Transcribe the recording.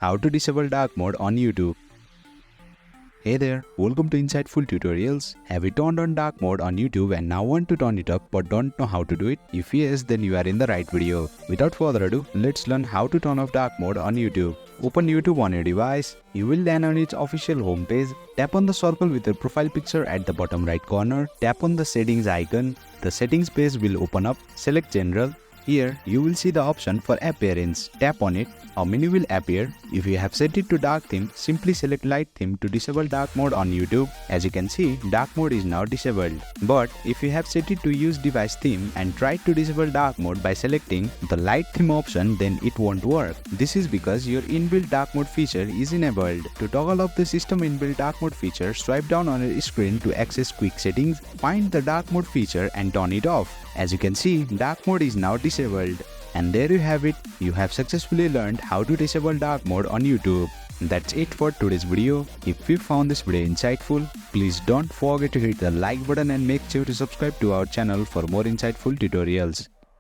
How to disable dark mode on YouTube. Hey there, welcome to Insightful Tutorials. Have you turned on dark mode on YouTube and now want to turn it off but don't know how to do it? If yes, then you are in the right video. Without further ado, let's learn how to turn off dark mode on YouTube. Open YouTube on your device. You will land on its official homepage. Tap on the circle with your profile picture at the bottom right corner. Tap on the settings icon. The settings page will open up. Select General. Here, you will see the option for appearance. Tap on it. A menu will appear. If you have set it to dark theme, simply select light theme to disable dark mode on YouTube. As you can see, dark mode is now disabled. But if you have set it to use device theme and tried to disable dark mode by selecting the light theme option, then it won't work. This is because your inbuilt dark mode feature is enabled. To toggle off the system inbuilt dark mode feature, swipe down on your screen to access quick settings, find the dark mode feature and turn it off. As you can see, dark mode is now disabled. And there you have it, you have successfully learned how to disable dark mode on YouTube. That's it for today's video. If you found this video insightful, please don't forget to hit the like button and make sure to subscribe to our channel for more insightful tutorials.